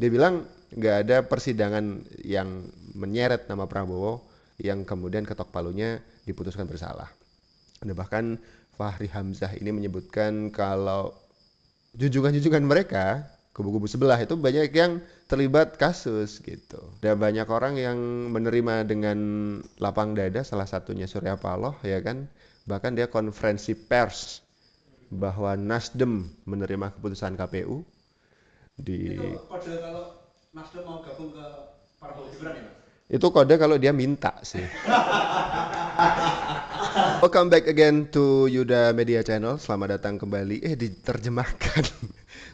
Dia bilang nggak ada persidangan yang menyeret nama Prabowo yang kemudian ketok palunya diputuskan bersalah. Ada bahkan Fahri Hamzah ini menyebutkan kalau junjungan-junjungan mereka, kubu-kubu sebelah itu banyak yang terlibat kasus gitu. Dan banyak orang yang menerima dengan lapang dada, salah satunya Surya Paloh ya kan. Bahkan dia konferensi pers bahwa Nasdem menerima keputusan KPU Itu di kode kalau Nasdem mau gabung ke Prabowo Gibran ya, Mas? itu kode kalau dia minta sih. Welcome back again to Yuda Media Channel. Selamat datang kembali. Diterjemahkan.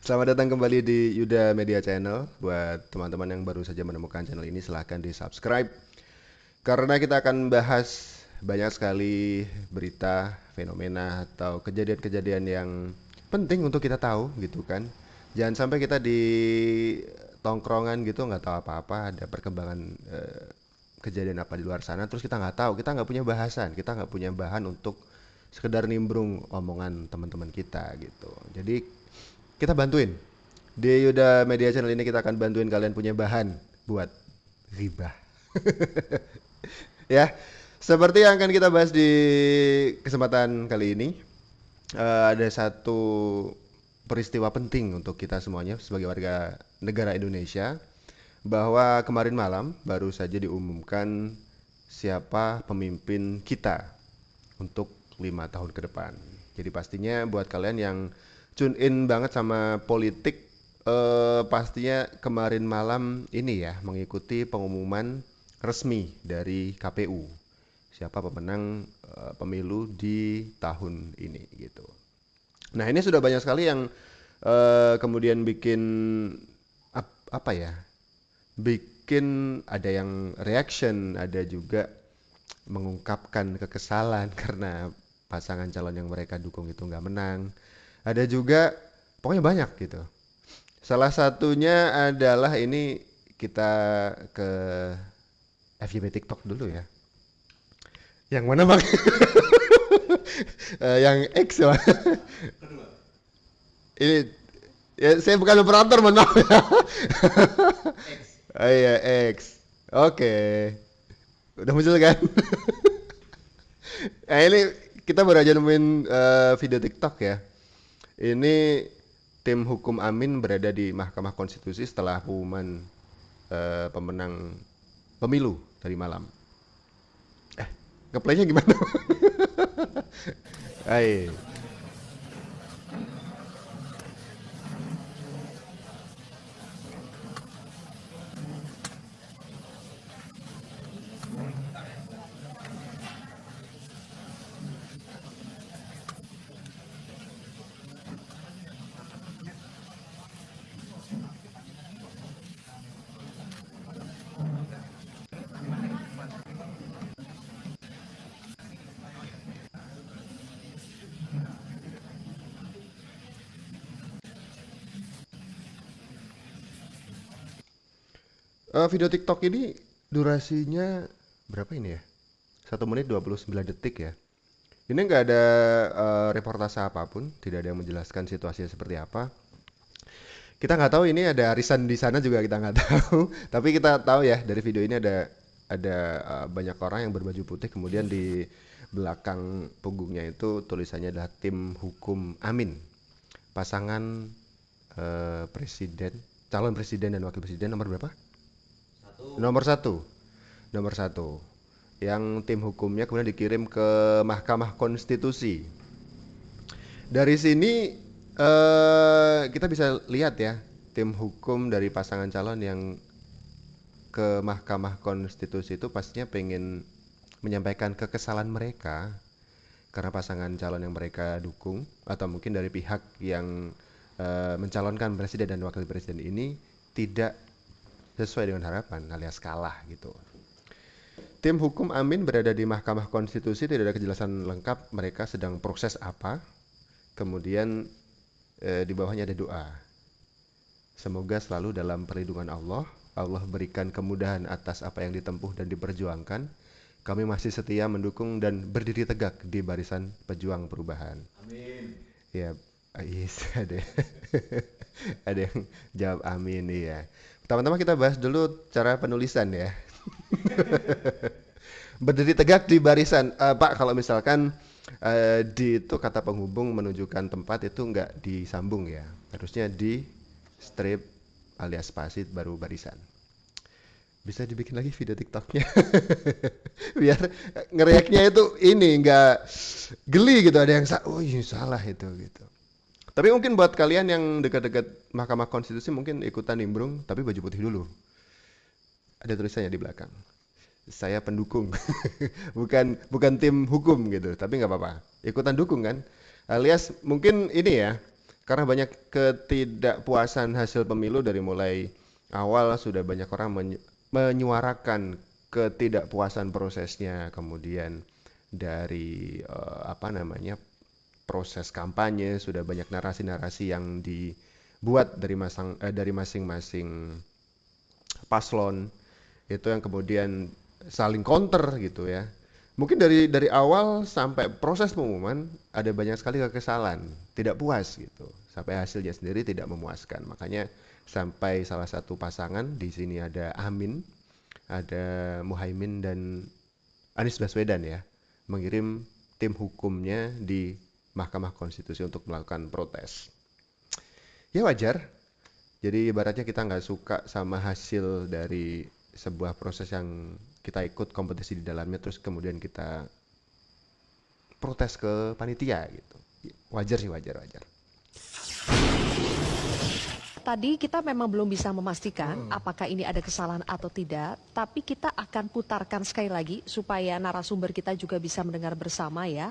Selamat datang kembali di Yuda Media Channel. Buat teman-teman yang baru saja menemukan channel ini, silahkan di subscribe. Karena kita akan bahas banyak sekali berita, fenomena, atau kejadian-kejadian yang penting untuk kita tahu gitu kan. Jangan sampai kita di tongkrongan gitu nggak tahu apa-apa, ada perkembangan kejadian apa di luar sana, terus kita nggak tahu, kita nggak punya bahasan, kita nggak punya bahan untuk sekedar nimbrung omongan teman-teman kita gitu. Jadi kita bantuin di Yuda Media Channel ini, kita akan bantuin kalian punya bahan buat ribah. Ya, seperti yang akan kita bahas di kesempatan kali ini, ada satu peristiwa penting untuk kita semuanya sebagai warga negara Indonesia, bahwa kemarin malam baru saja diumumkan siapa pemimpin kita untuk 5 tahun ke depan. Jadi pastinya buat kalian yang tune in banget sama politik, pastinya kemarin malam ini ya mengikuti pengumuman resmi dari KPU siapa pemenang pemilu di tahun ini gitu. Nah ini sudah banyak sekali yang kemudian bikin apa ya, bikin ada yang reaction, ada juga mengungkapkan kekesalan karena pasangan calon yang mereka dukung itu nggak menang. Ada juga, pokoknya banyak gitu. Salah satunya adalah ini, kita ke FYP TikTok dulu ya. Yang mana bang? Yang X ya. Kedua. Ini ya, saya bukan operator, mohon maaf ya. X. Oh iya X. Oke. Udah muncul kan? Nah ini kita baru aja nemuin video TikTok ya. Ini tim hukum Amin berada di Mahkamah Konstitusi setelah pengumuman pemenang pemilu tadi malam. Ngeplaynya gimana? Hai. Video TikTok ini durasinya berapa ini ya? 1 menit 29 detik ya. Ini nggak ada reportase apapun, tidak ada yang menjelaskan situasinya seperti apa. Kita nggak tahu ini ada arisan di sana juga, kita nggak tahu. Tapi kita tahu ya dari video ini ada banyak orang yang berbaju putih, kemudian di belakang punggungnya itu tulisannya adalah tim hukum Amin. Pasangan presiden, calon presiden dan wakil presiden nomor berapa? Satu. Nomor satu. Nomor satu. Yang tim hukumnya kemudian dikirim ke Mahkamah Konstitusi. Dari sini kita bisa lihat ya, tim hukum dari pasangan calon yang ke Mahkamah Konstitusi itu pastinya pengen menyampaikan kekesalan mereka karena pasangan calon yang mereka dukung atau mungkin dari pihak yang mencalonkan presiden dan wakil presiden ini tidak sesuai dengan harapan alias kalah gitu. Tim hukum Amin berada di Mahkamah Konstitusi, tidak ada kejelasan lengkap mereka sedang proses apa. Kemudian di bawahnya ada doa. Semoga selalu dalam perlindungan Allah. Allah berikan kemudahan atas apa yang ditempuh dan diperjuangkan. Kami masih setia mendukung dan berdiri tegak di barisan pejuang perubahan. Amin. Ya, yes, ada yang jawab amin ya. Pertama-tama kita bahas dulu cara penulisan ya. Berdiri tegak di barisan. Pak, kalau misalkan di itu kata penghubung menunjukkan tempat itu nggak disambung ya. Harusnya di strip alias spasi baru barisan. Bisa dibikin lagi video TikToknya biar ngereaknya itu ini nggak geli gitu, ada yang oh ini salah itu gitu. Tapi mungkin buat kalian yang dekat-dekat Mahkamah Konstitusi mungkin ikutan nimbrung tapi baju putih dulu. Ada tulisannya di belakang. Saya pendukung. bukan tim hukum gitu, tapi nggak apa-apa. Ikutan dukung kan? Alias mungkin ini ya, karena banyak ketidakpuasan hasil pemilu dari mulai awal sudah banyak orang menyuarakan ketidakpuasan prosesnya, kemudian dari apa namanya proses kampanye sudah banyak narasi-narasi yang dibuat dari masing-masing paslon itu yang kemudian saling counter gitu ya. Mungkin dari awal sampai proses pengumuman ada banyak sekali kekesalan, tidak puas gitu. Sampai hasilnya sendiri tidak memuaskan. Makanya sampai salah satu pasangan di sini ada Amin, ada Muhaimin dan Anies Baswedan ya, mengirim tim hukumnya di Mahkamah Konstitusi untuk melakukan protes. Ya wajar. Jadi ibaratnya kita nggak suka sama hasil dari sebuah proses yang kita ikut kompetisi di dalamnya terus kemudian kita protes ke panitia gitu. Wajar sih, wajar. Tadi kita memang belum bisa memastikan apakah ini ada kesalahan atau tidak, tapi kita akan putarkan sekali lagi supaya narasumber kita juga bisa mendengar bersama ya.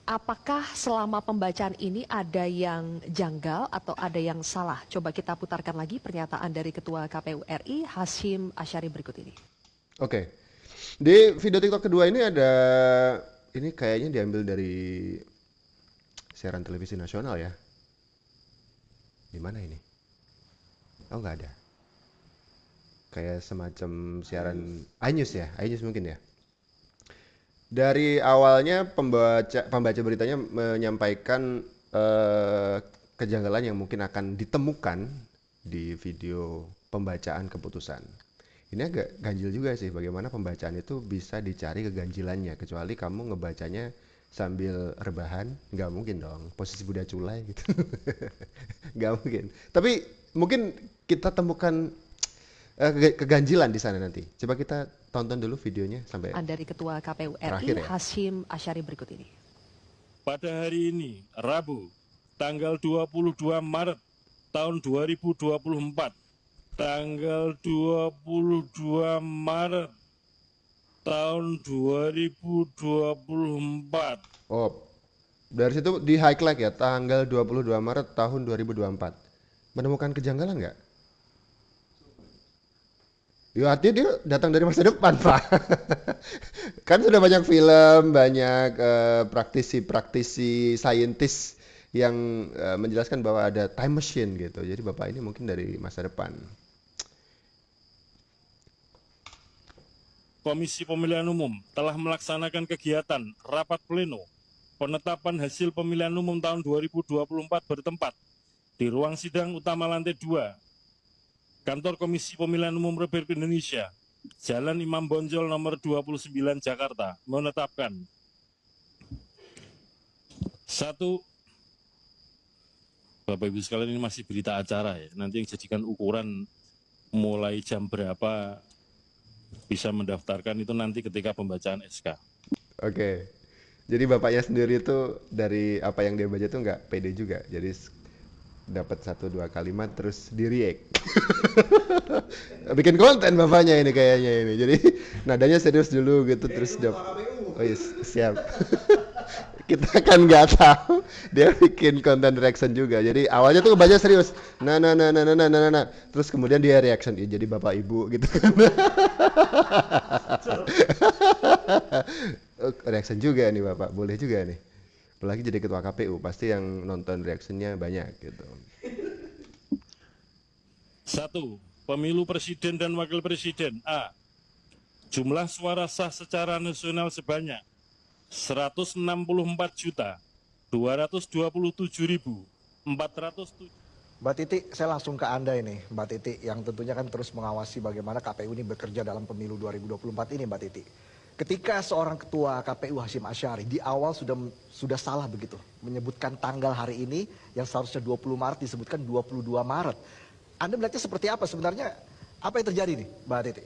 Apakah selama pembacaan ini ada yang janggal atau ada yang salah? Coba kita putarkan lagi pernyataan dari Ketua KPU RI Hasyim Asyari berikut ini. Oke. Di video TikTok kedua ini ada, ini kayaknya diambil dari siaran televisi nasional ya. Di mana ini? Oh nggak ada. Kayak semacam siaran iNews ya, iNews mungkin ya. Dari awalnya pembaca beritanya menyampaikan kejanggalan yang mungkin akan ditemukan di video pembacaan keputusan. Ini agak ganjil juga sih, bagaimana pembacaan itu bisa dicari keganjilannya, kecuali kamu ngebacanya sambil rebahan, nggak mungkin dong, posisi Buddha culai gitu. Nggak mungkin. Tapi mungkin kita temukan keganjilan di sana nanti. Coba kita tonton dulu videonya sampai Dari Ketua KPU terakhir RI ya. Hasyim Asyari berikut ini. Pada hari ini, Rabu, tanggal 22 Maret tahun 2024, tanggal 22 Maret tahun 2024. Oh, dari situ di highlight ya, tanggal 22 Maret tahun 2024. Menemukan kejanggalan nggak? Ya artinya dia datang dari masa depan, Pak. Kan sudah banyak film, banyak praktisi-praktisi saintis yang menjelaskan bahwa ada time machine gitu. Jadi Bapak ini mungkin dari masa depan. Komisi Pemilihan Umum telah melaksanakan kegiatan rapat pleno penetapan hasil pemilihan umum tahun 2024 bertempat di ruang sidang utama lantai 2 Kantor Komisi Pemilihan Umum Republik Indonesia, Jalan Imam Bonjol nomor 29 Jakarta, menetapkan 1. Bapak Ibu sekalian, ini masih berita acara ya, nanti yang jadikan ukuran mulai jam berapa bisa mendaftarkan itu nanti ketika pembacaan SK. Oke. Jadi bapaknya sendiri itu dari apa yang dia baca tuh nggak pede juga. Jadi dapat 1-2 kalimat terus di-react. Bikin konten bapaknya ini kayaknya ini. Jadi nadanya serius dulu gitu terus oh yes, siap. Kita kan nggak tahu dia bikin konten reaction juga. Jadi awalnya tuh baca serius. Nah. Terus kemudian dia reaction. Ya, jadi bapak ibu gitu kan. Reaction juga nih bapak, boleh juga nih. Apalagi jadi ketua KPU, pasti yang nonton reactionnya banyak gitu. 1. Pemilu Presiden dan Wakil Presiden. A. Jumlah suara sah secara nasional sebanyak 164.227.407. Mbak Titi, saya langsung ke Anda ini, Mbak Titi, yang tentunya kan terus mengawasi bagaimana KPU ini bekerja dalam pemilu 2024 ini, Mbak Titi. Ketika seorang ketua KPU Hasyim Asyari di awal sudah salah begitu, menyebutkan tanggal hari ini yang seharusnya 20 Maret disebutkan 22 Maret. Anda melihatnya seperti apa sebenarnya? Apa yang terjadi nih, Mbak Titi?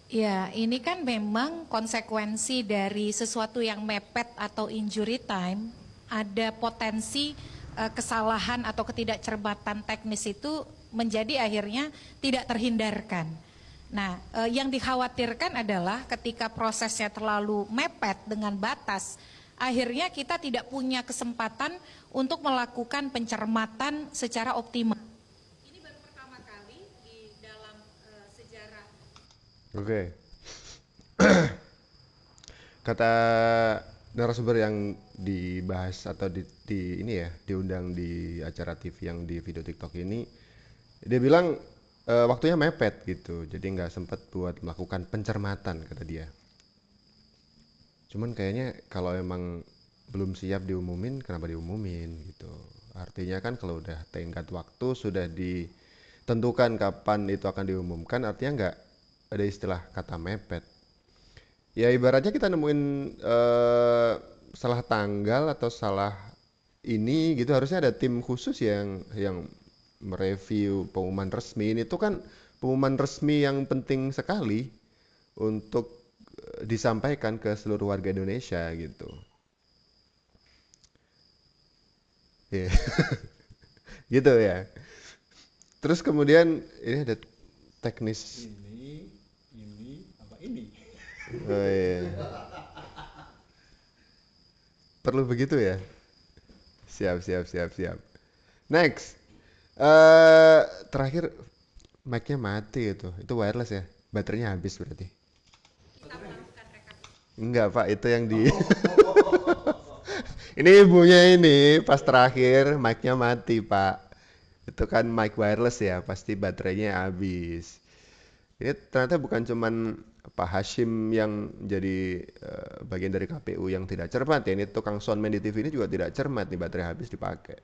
Ya, ini kan memang konsekuensi dari sesuatu yang mepet atau injury time, ada potensi kesalahan atau ketidakcermatan teknis itu menjadi akhirnya tidak terhindarkan. Nah, yang dikhawatirkan adalah ketika prosesnya terlalu mepet dengan batas, akhirnya kita tidak punya kesempatan untuk melakukan pencermatan secara optimal. Ini baru pertama kali di dalam sejarah. Oke. Kata narasumber yang dibahas atau ini ya, diundang di acara TV yang di video TikTok ini, dia bilang waktunya mepet gitu, jadi nggak sempat buat melakukan pencermatan, kata dia. Cuman kayaknya kalau emang belum siap diumumin, kenapa diumumin gitu. Artinya kan kalau udah tenggat waktu, sudah ditentukan kapan itu akan diumumkan, artinya nggak ada istilah kata mepet. Ya ibaratnya kita nemuin salah tanggal atau salah ini gitu, harusnya ada tim khusus yang mereview pengumuman resmi. Ini tuh kan pengumuman resmi yang penting sekali untuk disampaikan ke seluruh warga Indonesia gitu. Yeah. Gitu ya. Terus kemudian ini ada teknis. Ini, apa ini? Oh iya. Perlu begitu ya? Siap. Next. Terakhir mic-nya mati itu. Itu wireless ya? Baterainya habis berarti. Enggak, Pak, itu yang di Ini ibunya ini pas terakhir mic-nya mati, Pak. Itu kan mic wireless ya, pasti baterainya habis. Ini ternyata bukan cuman Pak Hasyim yang jadi bagian dari KPU yang tidak cermat ya. Ini tukang soundman di TV ini juga tidak cermat nih, baterai habis dipakai.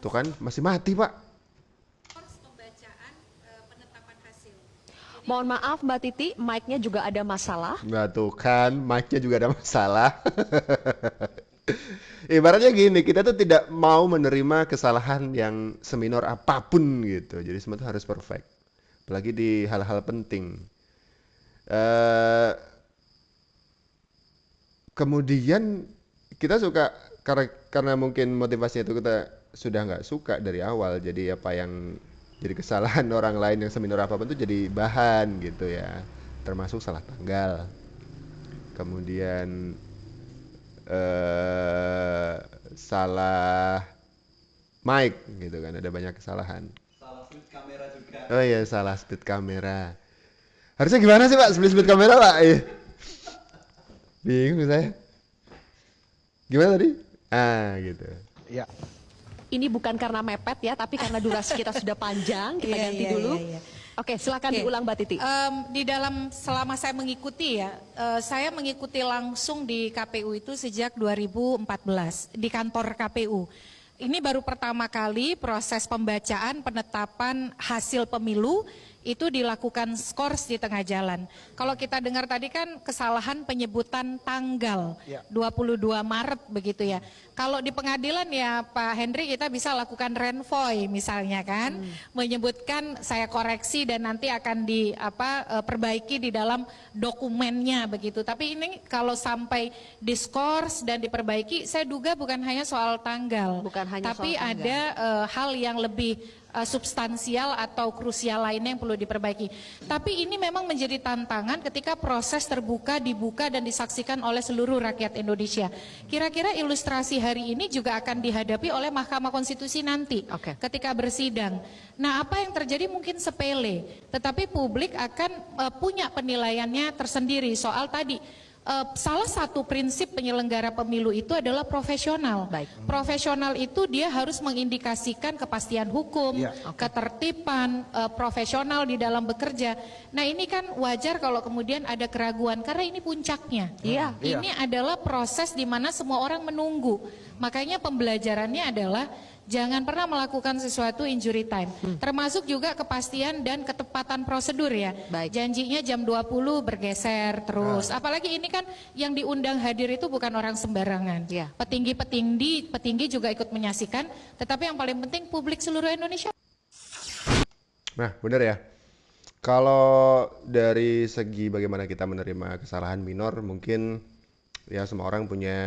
Tuh kan masih mati, Pak. Mohon maaf Mbak Titi, mic-nya juga ada masalah. Nah tuh kan, mic-nya juga ada masalah. Ibaratnya gini, kita tuh tidak mau menerima kesalahan yang seminor apapun gitu. Jadi semua itu harus perfect. Apalagi di hal-hal penting. Kemudian kita suka, karena mungkin motivasinya itu kita sudah nggak suka dari awal. Jadi apa yang jadi kesalahan orang lain yang seminor apapun itu jadi bahan gitu ya, termasuk salah tanggal, kemudian salah mic gitu kan, ada banyak kesalahan. Salah speed kamera juga. Oh iya, salah speed kamera. Harusnya gimana sih Pak, speed kamera Pak? Bingung saya. Gimana tadi? Gitu. Ya. Ini bukan karena mepet ya, tapi karena durasi kita sudah panjang, kita ganti dulu. Oke, silakan diulang Mbak Titi. Di dalam selama saya mengikuti ya, saya mengikuti langsung di KPU itu sejak 2014 di kantor KPU. Ini baru pertama kali proses pembacaan penetapan hasil pemilu itu dilakukan skors di tengah jalan. Kalau kita dengar tadi kan kesalahan penyebutan tanggal 22 Maret begitu ya. Kalau di pengadilan ya Pak Henry kita bisa lakukan renvoy misalnya kan, menyebutkan saya koreksi dan nanti akan perbaiki di dalam dokumennya begitu. Tapi ini kalau sampai diskors dan diperbaiki, saya duga bukan hanya soal tanggal, tapi ada hal yang lebih substansial atau krusial lainnya yang perlu diperbaiki. Tapi ini memang menjadi tantangan ketika proses terbuka, dibuka dan disaksikan oleh seluruh rakyat Indonesia. Kira-kira ilustrasi hari ini juga akan dihadapi oleh Mahkamah Konstitusi nanti ketika bersidang. Nah, apa yang terjadi mungkin sepele, tetapi publik akan punya penilaiannya tersendiri soal tadi. Salah satu prinsip penyelenggara pemilu itu adalah profesional. Profesional itu dia harus mengindikasikan kepastian hukum, ketertiban, profesional di dalam bekerja. Nah ini kan wajar kalau kemudian ada keraguan karena ini puncaknya. Ini adalah proses di mana semua orang menunggu. Makanya pembelajarannya adalah jangan pernah melakukan sesuatu injury time. Termasuk juga kepastian dan ketepatan prosedur ya. Baik. Janjinya jam 20 bergeser terus. Apalagi ini kan yang diundang hadir itu bukan orang sembarangan. Ya. Petinggi juga ikut menyaksikan, tetapi yang paling penting publik seluruh Indonesia. Nah, benar ya. Kalau dari segi bagaimana kita menerima kesalahan minor, mungkin ya semua orang punya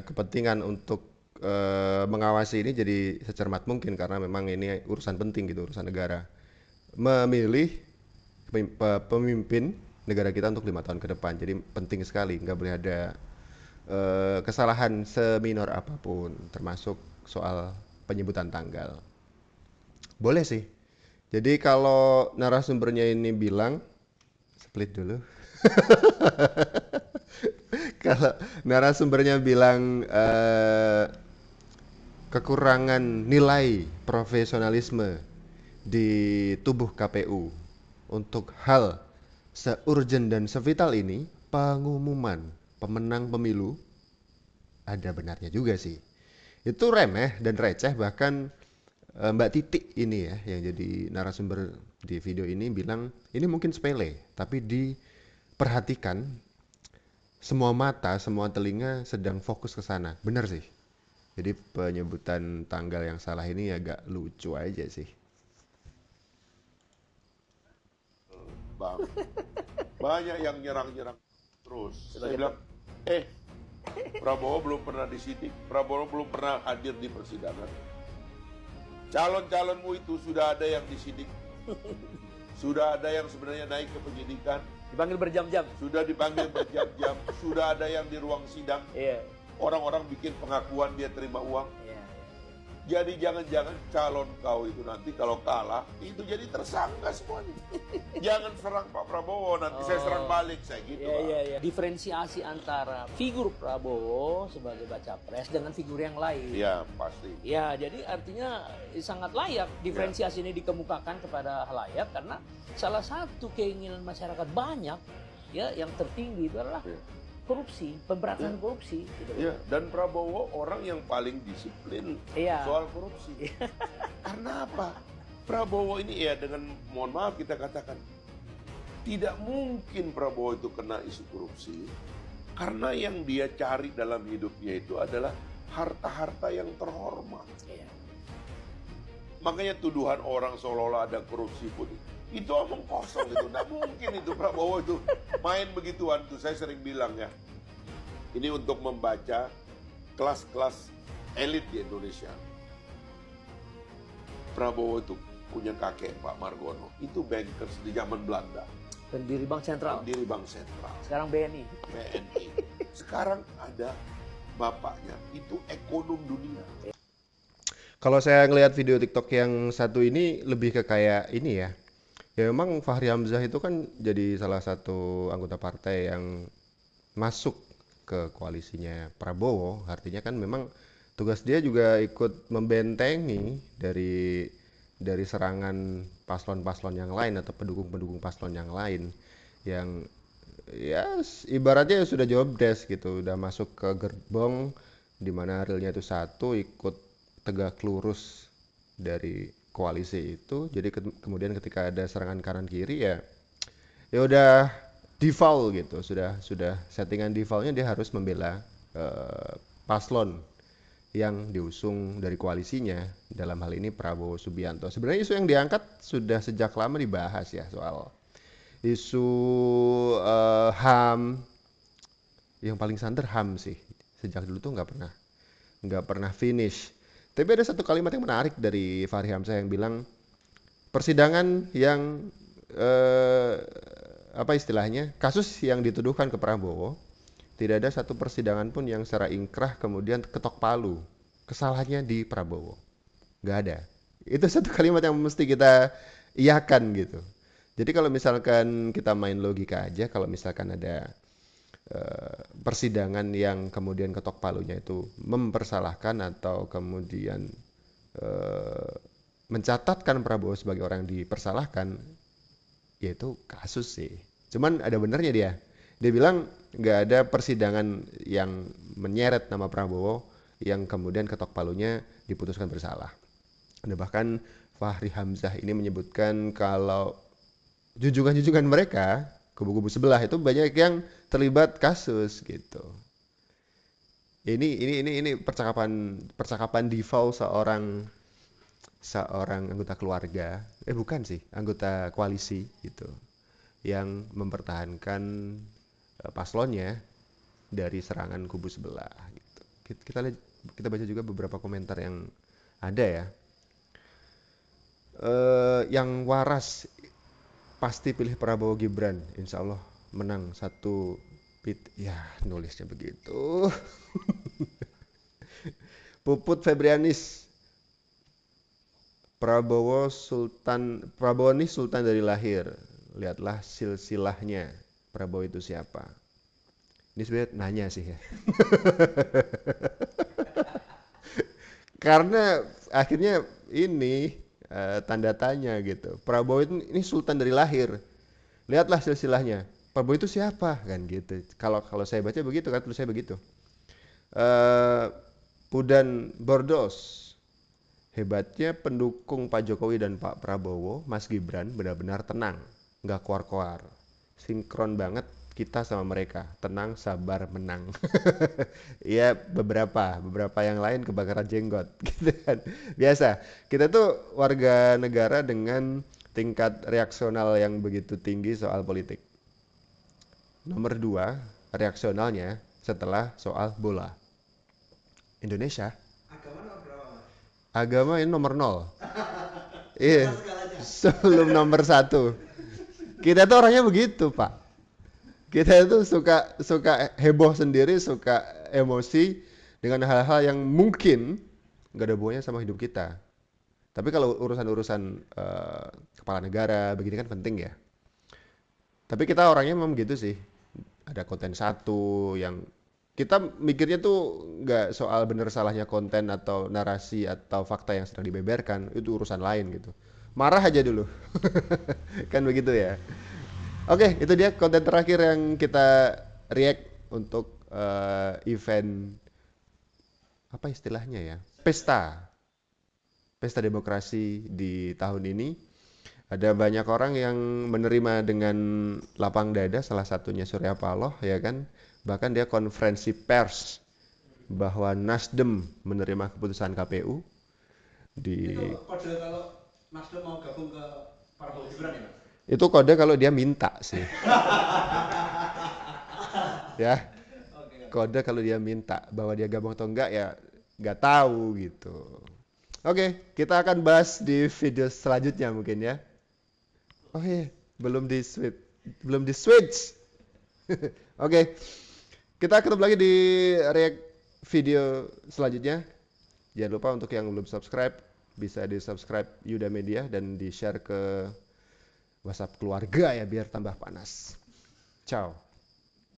kepentingan untuk mengawasi ini jadi secermat mungkin karena memang ini urusan penting gitu, urusan negara. Memilih pemimpin negara kita untuk 5 tahun ke depan, jadi penting sekali, nggak boleh ada kesalahan seminor apapun, termasuk soal penyebutan tanggal. Boleh sih. Jadi kalau narasumbernya ini bilang, split dulu. Kalau narasumbernya bilang kekurangan nilai profesionalisme di tubuh KPU untuk hal se-urgent dan sevital ini, pengumuman pemenang pemilu ada benarnya juga sih. Itu remeh dan receh, bahkan Mbak Titik ini ya yang jadi narasumber di video ini bilang ini mungkin sepele, tapi diperhatikan semua mata, semua telinga sedang fokus ke sana. Benar sih. Jadi penyebutan tanggal yang salah ini agak lucu aja sih. Bang, banyak yang nyerang-nyerang terus. Saya bilang, Prabowo belum pernah disidik, Prabowo belum pernah hadir di persidangan. Calon-calonmu itu sudah ada yang disidik, sudah ada yang sebenarnya naik ke penyidikan, Dipanggil berjam-jam. sudah dipanggil berjam-jam, sudah ada yang di ruang sidang. Iya. Orang-orang bikin pengakuan dia terima uang. Iya. Jadi jangan-jangan calon kau itu nanti kalau kalah itu jadi tersangka semuanya. Jangan serang Pak Prabowo, nanti saya serang balik, saya gitu. Iya, Pak. iya, iya. Diferensiasi antara figur Prabowo sebagai baca pres dengan figur yang lain. Iya, pasti. Ya, jadi artinya sangat layak diferensiasi ini dikemukakan kepada halayak karena salah satu keinginan masyarakat banyak ya yang tertinggi itu adalah Iya. korupsi, pemberantasan korupsi. Gitu. Iya, dan Prabowo orang yang paling disiplin Iya. soal korupsi. Karena apa? Prabowo ini ya dengan mohon maaf kita katakan tidak mungkin Prabowo itu kena isu korupsi karena yang dia cari dalam hidupnya itu adalah harta-harta yang terhormat. Iya. Makanya tuduhan orang seolah-olah ada korupsi pun itu omong kosong itu. Nggak mungkin itu Prabowo itu main begituan tuh. Saya sering bilang ya, ini untuk membaca kelas-kelas elit di Indonesia. Prabowo itu punya kakek Pak Margono, itu bankers di zaman Belanda, Pendiri Bank Sentral. pendiri Bank Sentral, Sekarang BNI. BNI. Sekarang ada bapaknya, itu ekonom dunia. Kalau saya ngelihat video TikTok yang satu ini lebih ke kayak ini ya. Ya memang Fahri Hamzah itu kan jadi salah satu anggota partai yang masuk ke koalisinya Prabowo. Artinya kan memang tugas dia juga ikut membentengi dari serangan paslon-paslon yang lain atau pendukung-pendukung paslon yang lain yang ya ibaratnya sudah job desk gitu, udah masuk ke gerbong di mana realnya itu satu, ikut tegak lurus dari koalisi itu. Jadi kemudian ketika ada serangan kanan kiri ya udah default gitu, sudah settingan defaultnya dia harus membela paslon yang diusung dari koalisinya, dalam hal ini Prabowo Subianto. Sebenarnya isu yang diangkat sudah sejak lama dibahas ya, soal isu HAM. Yang paling santer HAM sih, sejak dulu tuh nggak pernah finish. Tapi ada satu kalimat yang menarik dari Fahri Hamzah yang bilang persidangan yang apa istilahnya, kasus yang dituduhkan ke Prabowo, tidak ada satu persidangan pun yang secara ingkrah kemudian ketok palu. Kesalahannya di Prabowo. Nggak ada. Itu satu kalimat yang mesti kita iyakan gitu. Jadi kalau misalkan kita main logika aja, kalau misalkan ada persidangan yang kemudian ketok palunya itu mempersalahkan atau kemudian mencatatkan Prabowo sebagai orang yang dipersalahkan, yaitu kasus sih. Cuman ada benernya dia. Dia bilang nggak ada persidangan yang menyeret nama Prabowo yang kemudian ketok palunya diputuskan bersalah. Ada bahkan Fahri Hamzah ini menyebutkan kalau junjungan-junjungan mereka, kubu-kubu sebelah itu banyak yang terlibat kasus gitu. Ini percakapan default seorang anggota keluarga, bukan sih, anggota koalisi gitu, yang mempertahankan paslonnya dari serangan kubu sebelah gitu. Kita baca juga beberapa komentar yang ada ya. Yang waras pasti pilih Prabowo Gibran, insya Allah menang satu pit. Ya, nulisnya begitu. Puput Febrianis, Prabowo ini sultan dari lahir. Lihatlah silsilahnya. Prabowo itu siapa? Ini sebenarnya nanya sih ya. Karena akhirnya ini tanda tanya gitu. Prabowo ini sultan dari lahir. Lihatlah silsilahnya. Prabowo itu siapa kan gitu. Kalau saya baca begitu kan, tulis saya begitu. Pudan Bordos. Hebatnya pendukung Pak Jokowi dan Pak Prabowo, Mas Gibran benar-benar tenang, nggak koar-koar. Sinkron banget kita sama mereka, tenang, sabar, menang. Iya, beberapa yang lain kebakaran jenggot gitu kan. Biasa. Kita tuh warga negara dengan tingkat reaksional yang begitu tinggi soal politik. Nomor 2 reaksionalnya setelah soal bola. Indonesia. Agama nomor berapa, Mas? Agama ini nomor 0. Iya. Sebelum nomor 1. Kita tuh orangnya begitu, Pak. Kita itu suka heboh sendiri, suka emosi dengan hal-hal yang mungkin nggak ada hubungannya sama hidup kita. Tapi kalau urusan-urusan kepala negara begini kan penting ya. Tapi kita orangnya memang gitu sih. Ada konten satu yang kita mikirnya tuh nggak soal bener salahnya konten atau narasi atau fakta yang sedang dibeberkan, itu urusan lain gitu. Marah aja dulu. Kan begitu ya. Oke, itu dia konten terakhir yang kita react untuk event apa istilahnya ya? Pesta demokrasi di tahun ini. Ada banyak orang yang menerima dengan lapang dada, salah satunya Surya Paloh ya kan. Bahkan dia konferensi pers bahwa Nasdem menerima keputusan KPU di Itu kode kalau Nasdem mau gabung ke Prabowo Gibran ya, Mas? itu kode kalau dia minta sih. Ya. Kode kalau dia minta, bahwa dia gabung atau enggak ya nggak tahu gitu. Oke, kita akan bahas di video selanjutnya mungkin ya. Oh iya, belum di switch. Oke. Kita ketemu lagi di react video selanjutnya. Jangan lupa untuk yang belum subscribe, bisa di-subscribe Yuda Media dan di-share ke WhatsApp keluarga ya biar tambah panas. Ciao.